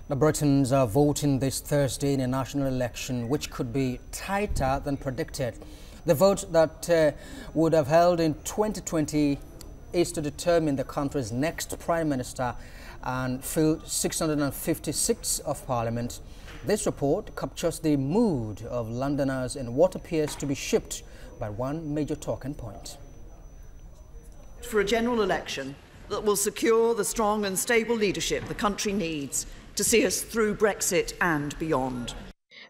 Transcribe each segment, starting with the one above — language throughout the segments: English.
The Britons are voting this Thursday in a national election which could be tighter than predicted. The vote that would have held in 2020 is to determine the country's next Prime Minister and fill 656 of Parliament. This report captures the mood of Londoners in what appears to be shaped by one major talking point. For a general election that will secure the strong and stable leadership the country needs to see us through Brexit and beyond.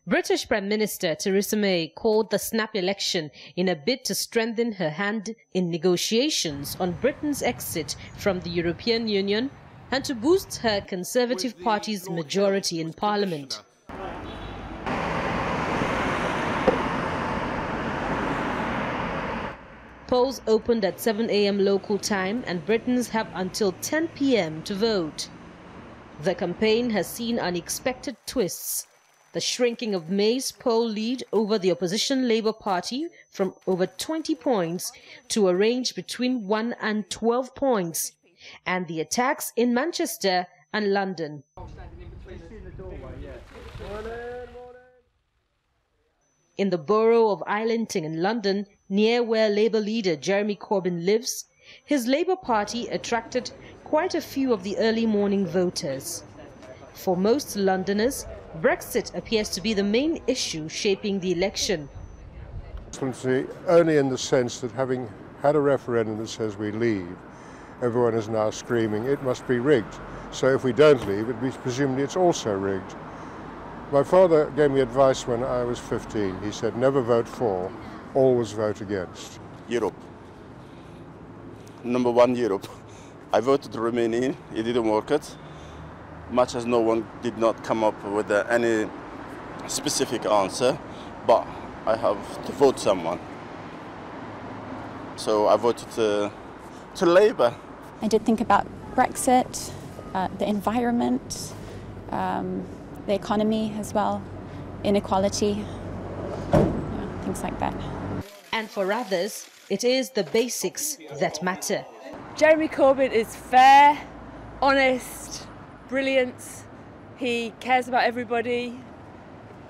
British Prime Minister Theresa May called the snap election in a bid to strengthen her hand in negotiations on Britain's exit from the European Union and to boost her Conservative Party's majority in Parliament. Polls opened at 7 a.m. local time and Britons have until 10 p.m. to vote. The campaign has seen unexpected twists. The shrinking of May's poll lead over the opposition Labour Party from over 20 points to a range between 1 and 12 points, and the attacks in Manchester and London. In the borough of Islington in London, near where Labour leader Jeremy Corbyn lives, his Labour Party attracted quite a few of the early morning voters. For most Londoners, Brexit appears to be the main issue shaping the election. Only in the sense that having had a referendum that says we leave, everyone is now screaming it must be rigged. So if we don't leave, presumably it's also rigged. My father gave me advice when I was 15. He said, never vote for, always vote against. Europe. Number one, Europe. I voted to remain in, it didn't work out. Much as no one did not come up with any specific answer, but I have to vote someone. So I voted to Labour. I did think about Brexit, the environment, the economy as well, inequality, things like that. And for others, it is the basics that matter. Jeremy Corbyn is fair, honest, brilliant. He cares about everybody.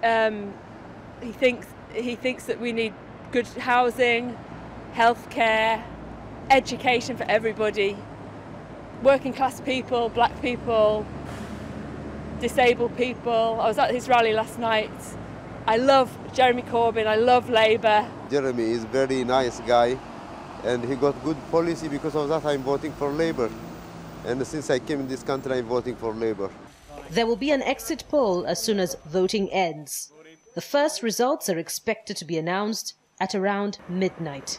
He thinks that we need good housing, healthcare, education for everybody, working class people, black people, disabled people. I was at his rally last night. I love Jeremy Corbyn, I love Labour. Jeremy is a very nice guy and he got good policy. Because of that I'm voting for Labour. And since I came in this country I'm voting for Labour. There will be an exit poll as soon as voting ends. The first results are expected to be announced at around midnight.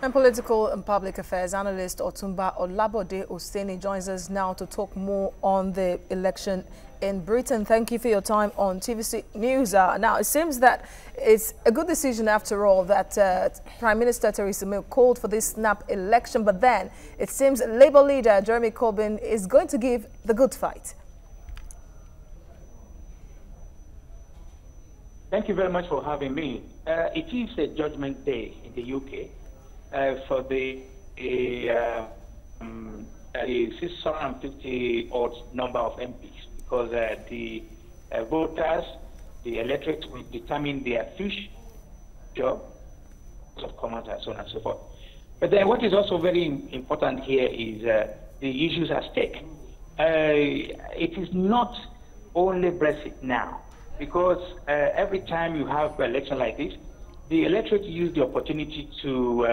And political and public affairs analyst Otunba Olabode Osenie joins us now to talk more on the election in Britain. Thank you for your time on TVC News. Now, it seems that it's a good decision after all that Prime Minister Theresa May called for this snap election, but then it seems Labour leader Jeremy Corbyn is going to give the good fight. Thank you very much for having me. It is a judgment day in the UK. For the 650 odd number of MPs, because the voters, the electorate will determine their future of commons and so on and so forth. But then what is also very important here is the issues at stake. It is not only Brexit now, because every time you have an election like this, the electorate used the opportunity to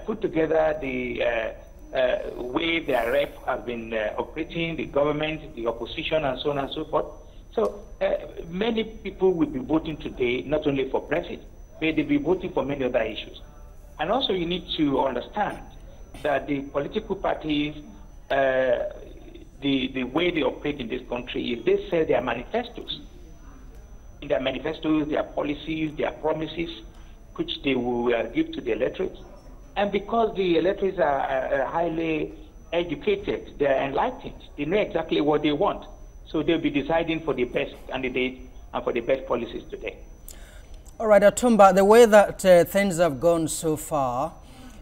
put together the way their rep have been operating, the government, the opposition, and so on and so forth. So many people will be voting today, not only for Brexit, but they'll be voting for many other issues. And also you need to understand that the political parties, the way they operate in this country, if they sell their manifestos, in their manifestos, their policies, their promises, which they will give to the electorate. And because the electorates are highly educated, they're enlightened, they know exactly what they want. So they'll be deciding for the best candidate and for the best policies today. All right, Otunba, the way that things have gone so far,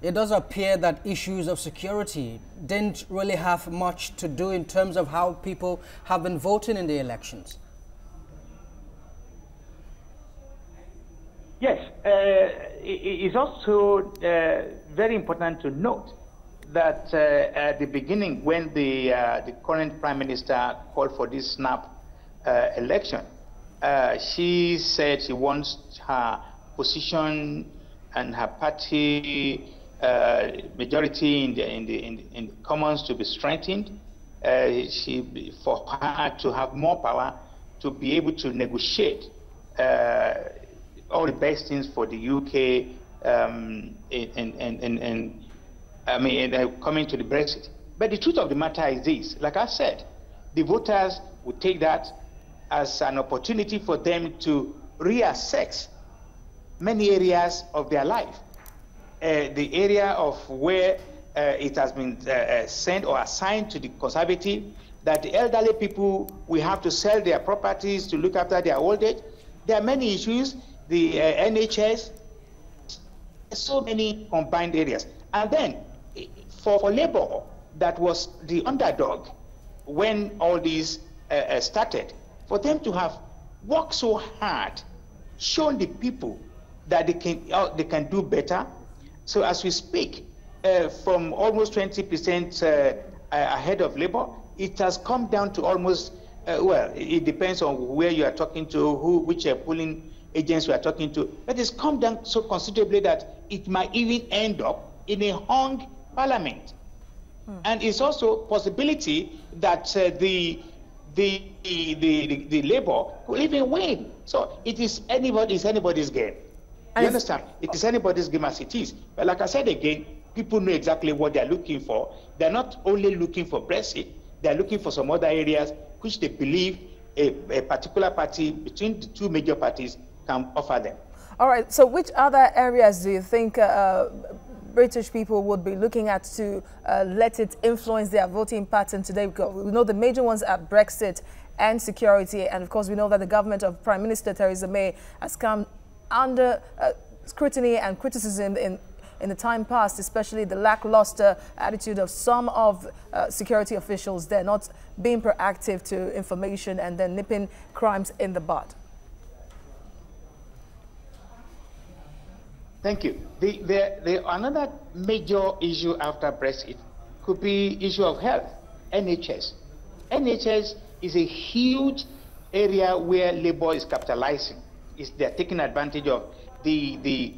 it does appear that issues of security didn't really have much to do in terms of how people have been voting in the elections. Yes, it is also very important to note that at the beginning, when the current Prime Minister called for this snap election, she said she wants her position and her party majority in the Commons to be strengthened. For her to have more power to be able to negotiate all the best things for the UK coming to the Brexit. But the truth of the matter is this: like I said, the voters would take that as an opportunity for them to reassess many areas of their life. The area of where it has been sent or assigned to the Conservative, that the elderly people will have to sell their properties to look after their old age. There are many issues, the NHS, so many combined areas. And then for Labour, that was the underdog when all these started, for them to have worked so hard, shown the people that they can do better. So as we speak, from almost 20% ahead of Labour, it has come down to almost, well, it depends on where you are talking to, which polling agents you are talking to, but it's come down so considerably that it might even end up in a hung parliament. And it's also a possibility that the Labour will even win. So it is anybody's game. You understand? It is anybody's game as it is. But like I said again, people know exactly what they're looking for. They're not only looking for Brexit, they're looking for some other areas which they believe a particular party between the two major parties can offer them. All right, so which other areas do you think British people would be looking at to let it influence their voting pattern today? Because we know the major ones are Brexit and security, and of course we know that the government of Prime Minister Theresa May has come under scrutiny and criticism in the time past, especially the lackluster attitude of some of security officials. They're not being proactive to information and then nipping crimes in the bud. Thank you. Another major issue after Brexit could be issue of health, NHS. NHS is a huge area where Labour is capitalizing. They're taking advantage of the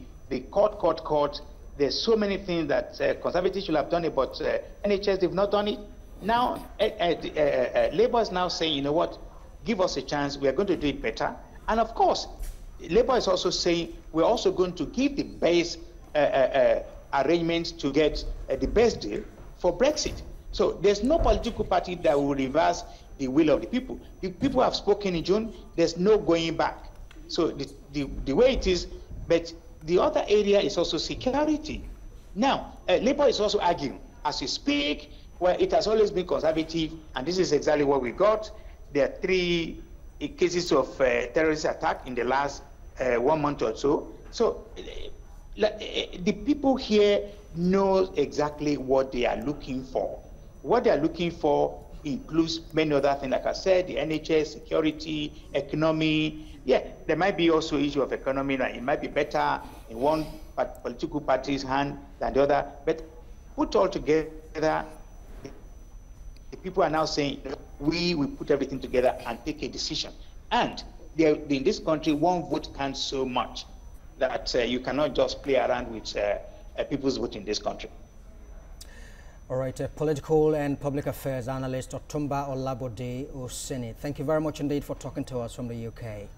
court. There's so many things that Conservatives should have done it, but NHS, they've not done it. Now, Labour is now saying, you know what, give us a chance, we are going to do it better. And of course, Labour is also saying we're also going to give the best arrangements to get the best deal for Brexit. So there's no political party that will reverse the will of the people. The people have spoken in June, there's no going back. So the way it is, but the other area is also security. Now, Labour is also arguing, as we speak, well, it has always been Conservative, and this is exactly what we got. There are 3 cases of terrorist attack in the last 1 month or so. So the people here know exactly what they are looking for. What they are looking for includes many other things, like I said, the NHS, security, economy. Yeah, there might be also issue of economy, like it might be better in one political party's hand than the other, but put all together, the people are now saying, we will put everything together and take a decision. And in this country, one vote counts so much that you cannot just play around with people's vote in this country. All right, political and public affairs analyst Otunba Olabode Osenie, thank you very much indeed for talking to us from the UK.